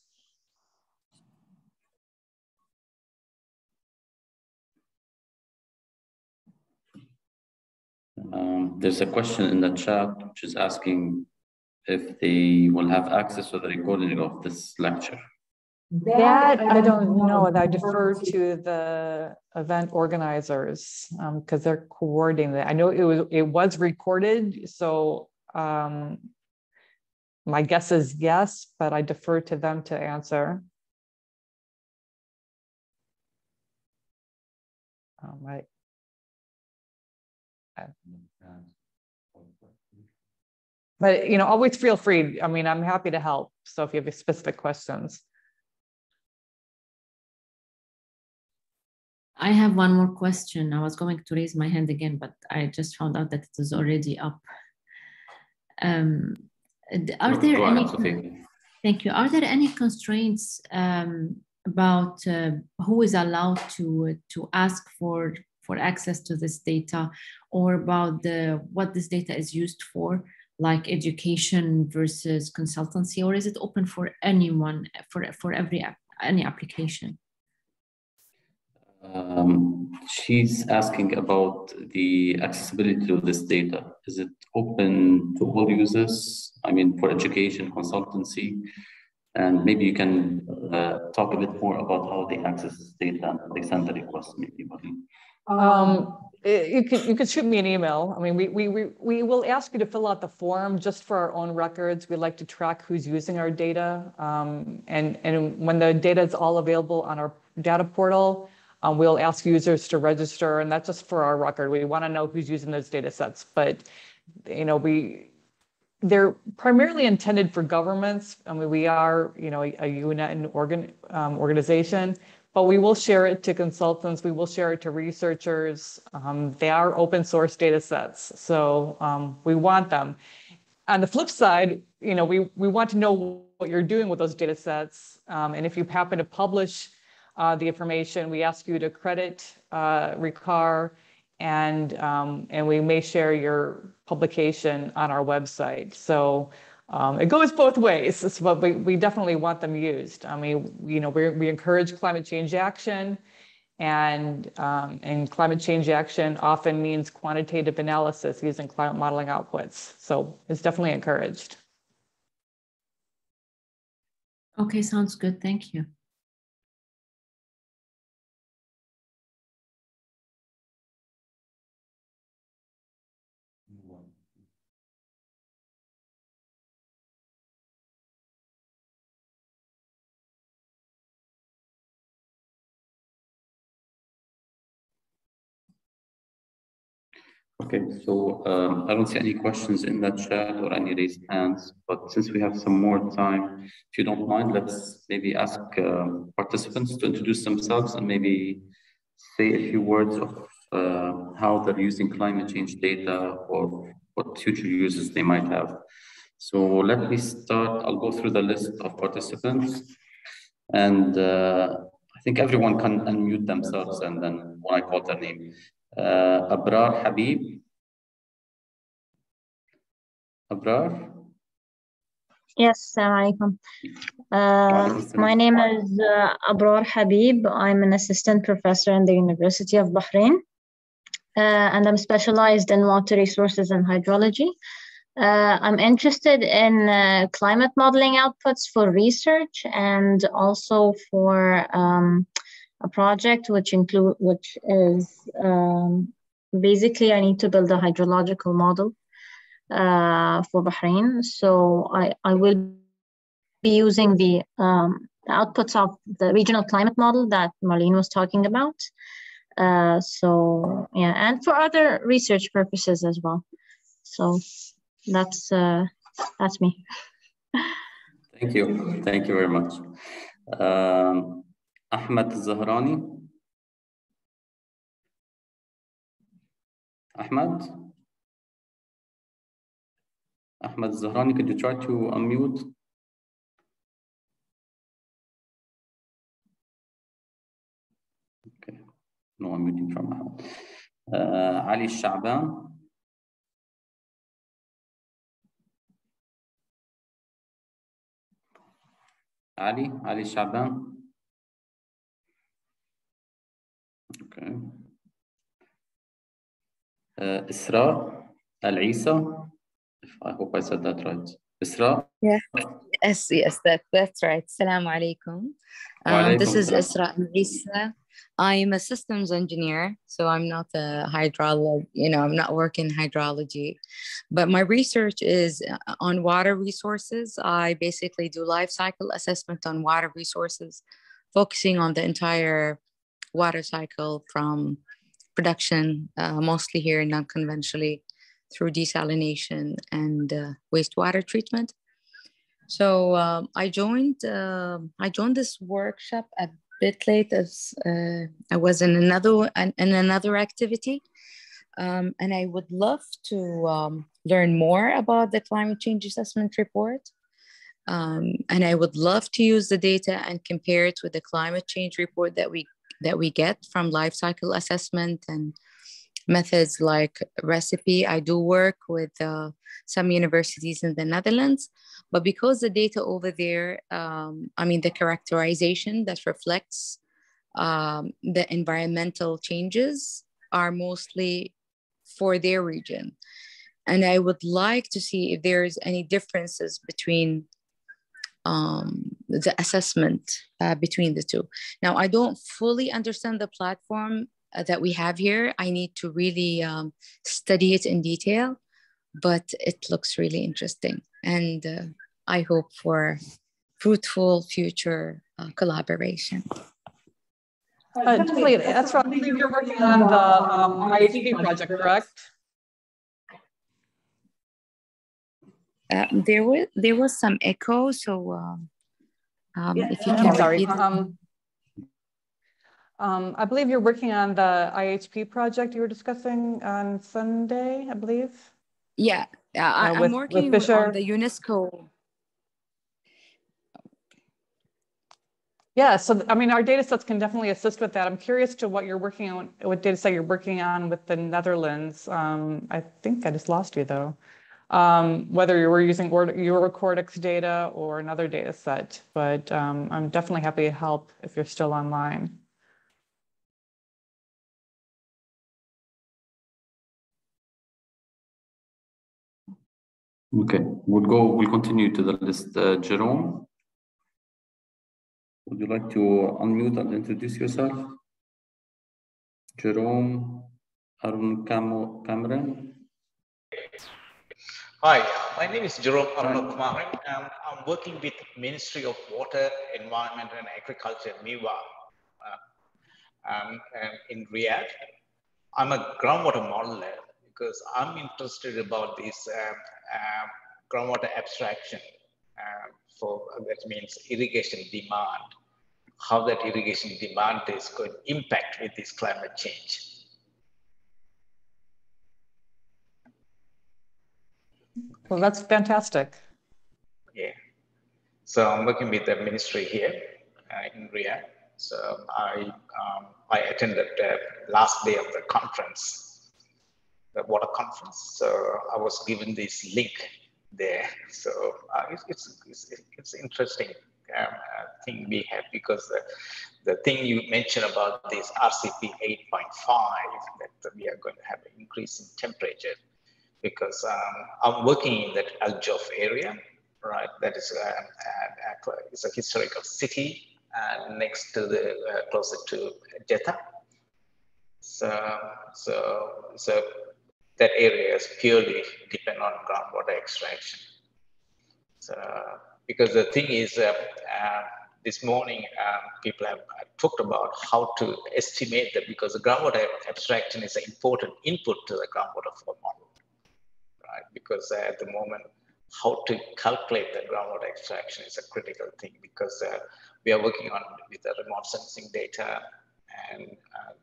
There's a question in the chat which is asking if they will have access to the recording of this lecture. That I don't know. I defer to the event organizers because they're coordinating it. I know it was recorded, so my guess is yes, but I defer to them to answer. Right. But always feel free. I mean, I'm happy to help. So if you have specific questions. I have one more question. I was going to raise my hand again, but I just found out that it is already up. Are there any? Thank you. Are there any constraints about who is allowed to ask for access to this data, or about what this data is used for, like education versus consultancy, or is it open for anyone for any application? She's asking about the accessibility to this data. Is it open to all users? I mean, for education, consultancy, and maybe you can talk a bit more about how they access this data and they send the request, maybe. You could shoot me an email. I mean, we will ask you to fill out the form just for our own records. We like to track who's using our data, and when the data is all available on our data portal, we'll ask users to register, and that's just for our record. We want to know who's using those data sets, but they're primarily intended for governments. I mean, we are a UN organization, but we will share it to consultants. We will share it to researchers. They are open source data sets, so we want them. On the flip side, we want to know what you're doing with those data sets. And if you happen to publish the information, we ask you to credit RICAR, and we may share your publication on our website. So it goes both ways, but we definitely want them used. I mean, we encourage climate change action, and climate change action often means quantitative analysis using climate modeling outputs. So it's definitely encouraged. Okay, sounds good. Thank you. Okay, so I don't see any questions in the chat or any raised hands, but since we have some more time, if you don't mind, let's maybe ask participants to introduce themselves and maybe say a few words of how they're using climate change data or what future uses they might have. So let me start. I'll go through the list of participants, and I think everyone can unmute themselves, and then when I call their name. Abrar Habib. Abrar? Yes, assalamu alaikum. My name is Abrar Habib. I'm an assistant professor in the University of Bahrain, and I'm specialized in water resources and hydrology. I'm interested in climate modeling outputs for research and also for a project which is basically I need to build a hydrological model for Bahrain. So I will be using the outputs of the regional climate model that Marlene was talking about. So yeah, and for other research purposes as well. So that's me. Thank you very much. Ahmed Zahrani. Ahmed Zahrani, could you try to unmute? Okay, no unmuting from Ahmed. Ali Shaban. Ali Shaban. Okay. Isra Al-Isa. I hope I said that right. Isra? Yeah. Yes, that's right. Assalamu alaikum. This is Isra Al-Isa. I'm a systems engineer, so I'm not a hydrology, I'm not working hydrology, but my research is on water resources. I basically do life cycle assessment on water resources, focusing on the entire water cycle from production, mostly here non-conventionally, through desalination and wastewater treatment. So I joined this workshop a bit late, as I was in another activity, and I would love to learn more about the climate change assessment report, and I would love to use the data and compare it with the climate change report that we get from life cycle assessment and methods like recipe. I do work with some universities in the Netherlands, but because the data over there, the characterization that reflects the environmental changes are mostly for their region. And I would like to see if there's any differences between the assessment between the two. Now, I don't fully understand the platform that we have here. I need to really study it in detail, but it looks really interesting. And I hope for fruitful future collaboration. That's right. You're working on the IHP project, correct? There was some echo, so if you can I'm sorry. repeat. I believe you're working on the IHP project you were discussing on Sunday, I believe. Yeah, I'm working with on the UNESCO. Yeah, so I mean, our data sets can definitely assist with that. I'm curious to what you're working on, what data set you're working on with the Netherlands. I think I just lost you though. Whether you were using Eurocortex data or another data set, but I'm definitely happy to help if you're still online. Okay, we'll continue to the list. Jerome, would you like to unmute and introduce yourself? Jerome Cameron. Hi, my name is Jerome Cameron. I'm working with Ministry of Water, Environment and Agriculture, MIWA, in Riyadh. I'm a groundwater modeler because I'm interested about this groundwater abstraction that means irrigation demand, how that irrigation demand is going to impact with this climate change. Well, that's fantastic. Yeah. So I'm working with the ministry here in Riyadh. So I attended the last day of the conference, the water conference. So I was given this link there. So it's interesting thing we have, because the thing you mentioned about this RCP 8.5, that we are going to have an increase in temperature, because I'm working in that Al-Juf area, right? That is it's a historical city next to the closer to Jeddah. So that area is purely depend on groundwater extraction. So because the thing is, this morning people have talked about how to estimate that, because the groundwater abstraction is an important input to the groundwater flow model, right? Because at the moment, how to calculate the groundwater extraction is a critical thing, because we are working on with the remote sensing data and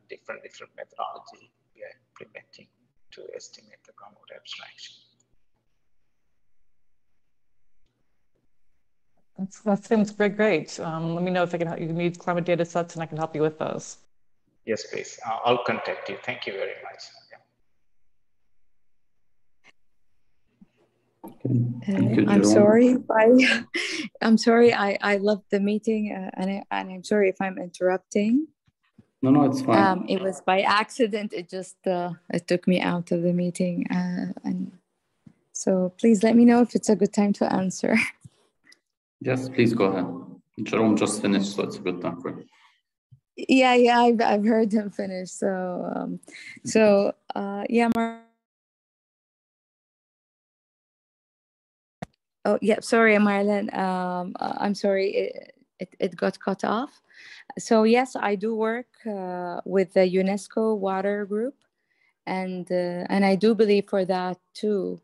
different methodology we are implementing to estimate the groundwater abstraction. That seems great. Let me know if I can help you need climate data sets, and I can help you with those. Yes, please. I'll contact you. Thank you very much. Yeah. I'm sorry. I'm sorry. I left the meeting, and I'm sorry if I'm interrupting. No, it's fine. It was by accident. It just it took me out of the meeting, and so please let me know if it's a good time to answer. Yes, please go ahead. Jerome just finished, so it's a good time for you. Yeah, I've heard him finish. So, yeah. Oh, yeah. Sorry, Marlene. I'm sorry. It got cut off. So yes, I do work with the UNESCO Water Group, and I do believe for that too.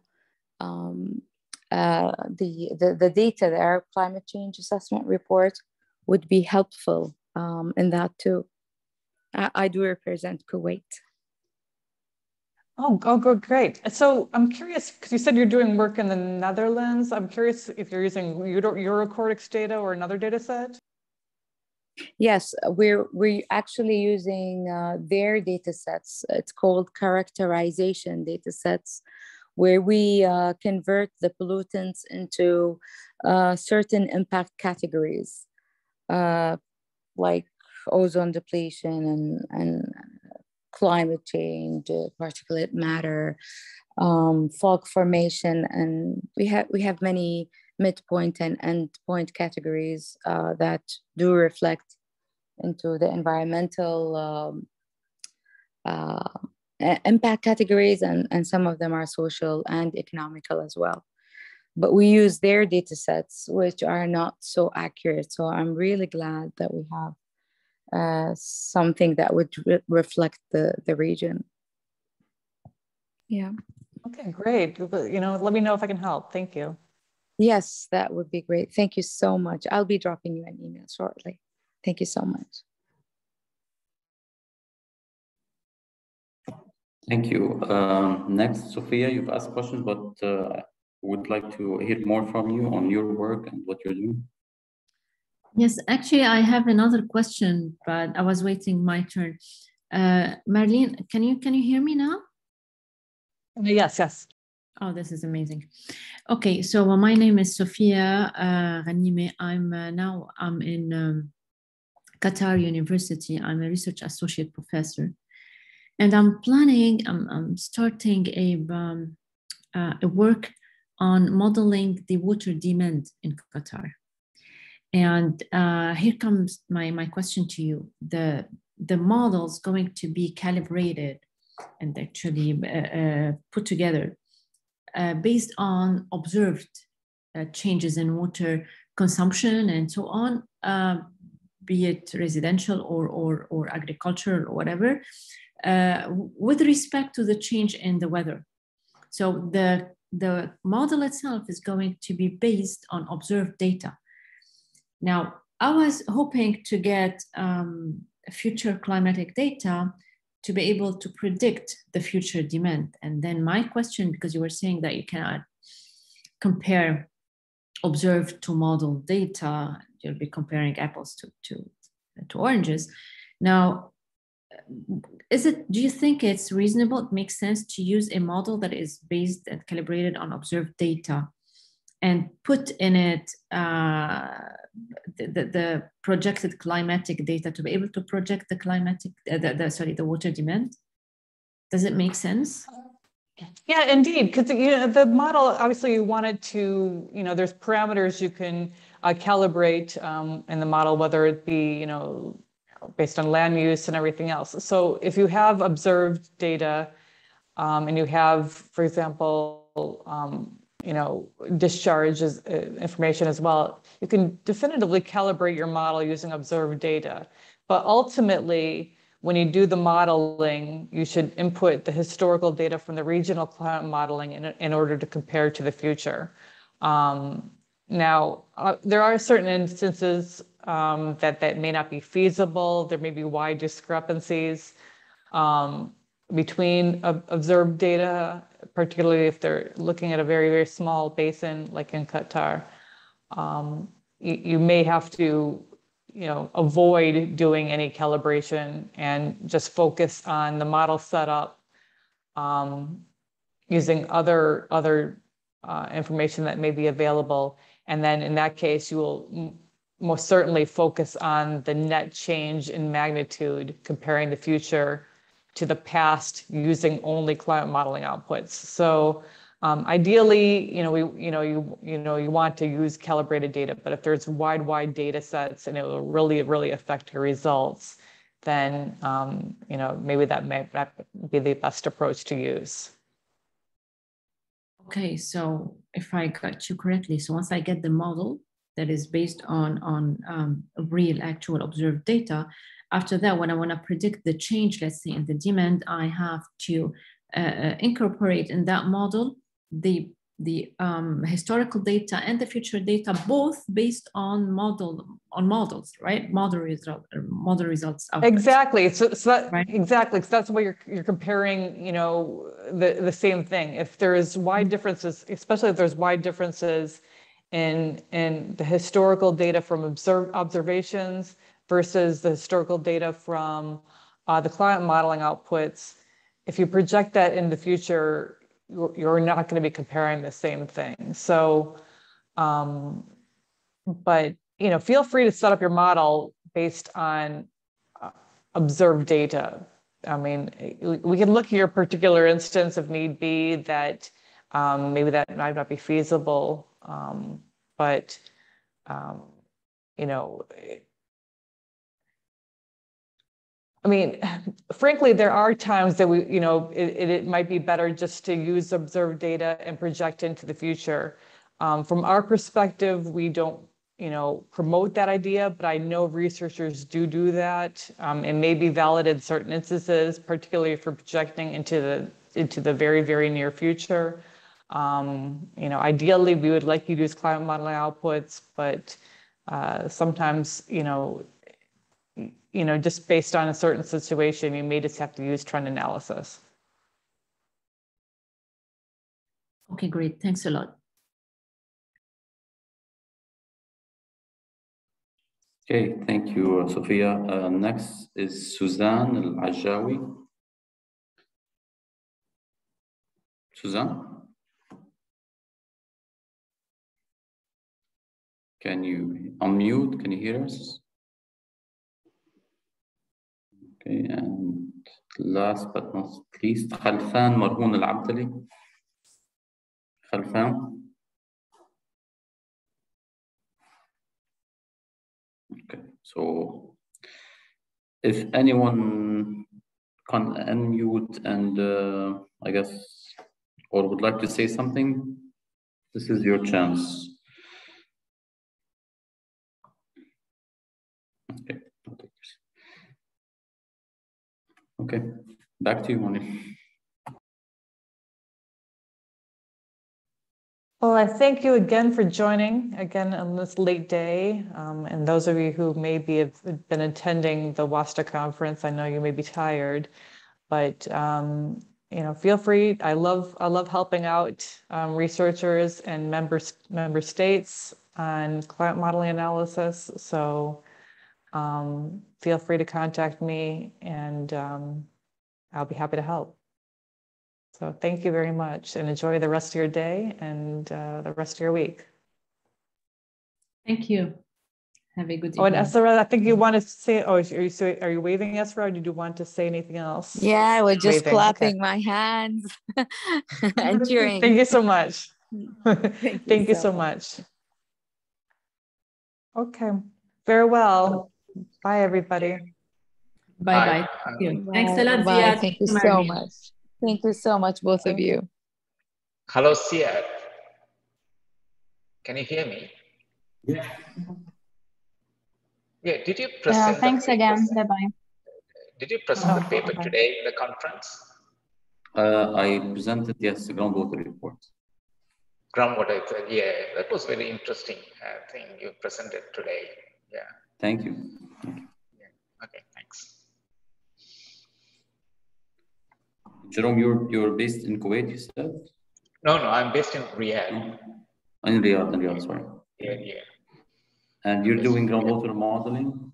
The data, our climate change assessment report, would be helpful in that too. I do represent Kuwait. Oh, great. So I'm curious, because you said you're doing work in the Netherlands. I'm curious if you're using Eurocortex data or another data set? Yes, we're actually using their data sets. It's called characterization data sets, where we convert the pollutants into certain impact categories, like ozone depletion and climate change, particulate matter, fog formation, and we have many midpoint and endpoint categories that do reflect into the environmental impact categories, and some of them are social and economical as well. But we use their data sets, which are not so accurate. So I'm really glad that we have something that would reflect the region. Yeah. Okay, great. Let me know if I can help. Thank you. Yes, that would be great. Thank you so much. I'll be dropping you an email shortly. Thank you so much. Thank you. Next, Sophia, you've asked questions, but would like to hear more from you on your work and what you're doing. Yes, actually, I have another question, but I was waiting my turn. Marlene, can you hear me now? Yes. Oh, this is amazing. Okay, so my name is Sophia Ghanime. I'm in Qatar University. I'm a research associate professor, and I'm starting a work on modeling the water demand in Qatar. And here comes my question to you. The model's going to be calibrated and actually put together based on observed changes in water consumption and so on, be it residential or agricultural or whatever, with respect to the change in the weather. So the model itself is going to be based on observed data. Now, I was hoping to get future climatic data to be able to predict the future demand. And then my question, because you were saying that you cannot compare observed to model data, you'll be comparing apples to oranges. Now, do you think it's reasonable, it makes sense to use a model that is based and calibrated on observed data and put in it the projected climatic data to be able to project the climatic, the water demand? Does it make sense? Yeah, indeed, because the model, obviously you want it to, there's parameters you can calibrate in the model, whether it be, based on land use and everything else. So if you have observed data and you have, for example, discharge information as well, you can definitively calibrate your model using observed data. But ultimately, when you do the modeling, you should input the historical data from the regional climate modeling in order to compare to the future. Now, there are certain instances that may not be feasible. There may be wide discrepancies between observed data, particularly if they're looking at a very, very small basin like in Qatar. You may have to avoid doing any calibration and just focus on the model setup using other information that may be available. And then in that case, you will most certainly focus on the net change in magnitude comparing the future to the past using only climate modeling outputs. So ideally, you want to use calibrated data, but if there's wide data sets and it will really affect your results, then maybe that may not be the best approach to use. Okay, so if I got you correctly, so once I get the model that is based on real, actual observed data, after that, when I want to predict the change, let's say in the demand, I have to incorporate in that model the historical data and the future data, both based on models, right? Model results. Exactly. So that, right? Exactly. So that's why you're comparing, the same thing. If there is wide differences, especially if there's wide differences in the historical data from observations versus the historical data from the climate modeling outputs, if you project that in the future, you're not going to be comparing the same thing. So, but, feel free to set up your model based on observed data. I mean, we can look at your particular instance if need be that maybe that might not be feasible, but, I mean, frankly, there are times that it might be better just to use observed data and project into the future. From our perspective, we don't, promote that idea, but I know researchers do that. It may be valid in certain instances, particularly for projecting into the very, very near future. Ideally, we would like you to use climate modeling outputs, but sometimes, just based on a certain situation, you may just have to use trend analysis. Okay, great. Thanks a lot. Okay, thank you, Sophia. Next is Suzanne Al-Ajawi. Suzanne? Can you unmute? Can you hear us? Okay, and last but not least, Khalfan Marhoun Al-Abdali. Khalfan? Okay, so if anyone can unmute and I guess, or would like to say something, this is your chance. Okay. Okay, back to you, Marlene. Well, I thank you again for joining again on this late day. And those of you who maybe have been attending the WSTA conference, I know you may be tired, but you know, feel free. I love helping out researchers and member states on climate modeling analysis. So feel free to contact me, and I'll be happy to help. So thank you very much, and enjoy the rest of your day and the rest of your week. Thank you. Have a good evening. Oh, and Esra, I think you want to say, oh, are you waving, Esra, or did you want to say anything else? Yeah, I was just Waving, clapping okay. my hands and cheering. Thank you so much. Thank you so much. Okay, farewell. Bye, everybody. Bye-bye. Thank you. Thanks a lot, Bye. Ziad. Thank you so much. Thank you so much, both of you. Hello, Ziad. Can you hear me? Yeah. Yeah, did you present Thanks again. Bye-bye. Did you present the paper today in the conference? I presented, yes, the groundwater report. Groundwater, yeah, that was very interesting thing you presented today. Yeah. Thank you. Yeah. Okay, thanks. Jerome, you're based in Kuwait, you said? No, I'm based in Riyadh. In Riyadh, sorry. Yeah. And you're doing groundwater modeling?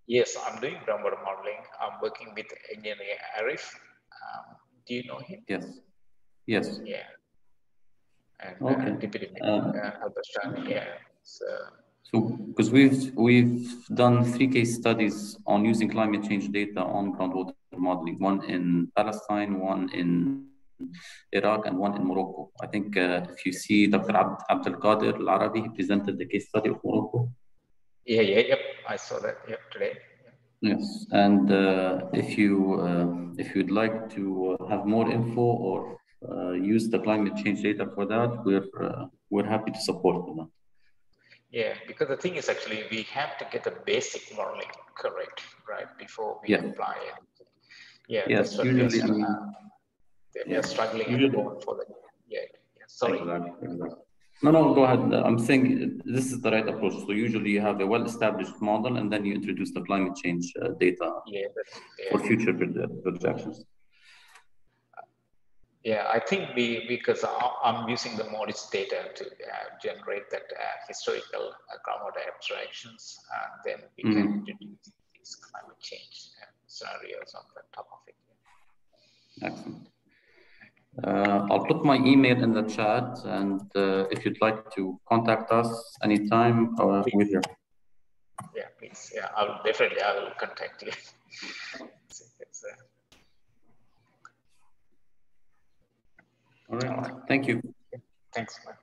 Yes, I'm doing groundwater modeling. I'm working with Engineer Arif. Do you know him? Yes. Yes. Yeah. And okay. Deputy Al-Bashani, yeah. So, because we've done 3 case studies on using climate change data on groundwater modeling, one in Palestine, one in Iraq, and one in Morocco. I think if you see Dr. Abdel Qadir Al-Arabi, he presented the case study of Morocco. Yep. I saw that today. Yes, and if you'd like to have more info or use the climate change data for that, we're happy to support them. Yeah, because the thing is actually we have to get the basic modeling correct, right, before we apply it. Yeah, yes, that's what usually we are struggling at the moment for the. Yeah. Sorry. Exactly. No, go ahead. I'm saying this is the right approach. So usually you have a well-established model, and then you introduce the climate change data for future projections. Yeah, I think because I'm using the MODIS data to generate that historical groundwater abstractions, then we can introduce these climate change scenarios on the top of it. Excellent. I'll put my email in the chat, and if you'd like to contact us anytime, we're here. Yeah, please. Yeah, I will contact you. All right. Thank you. Thanks, man.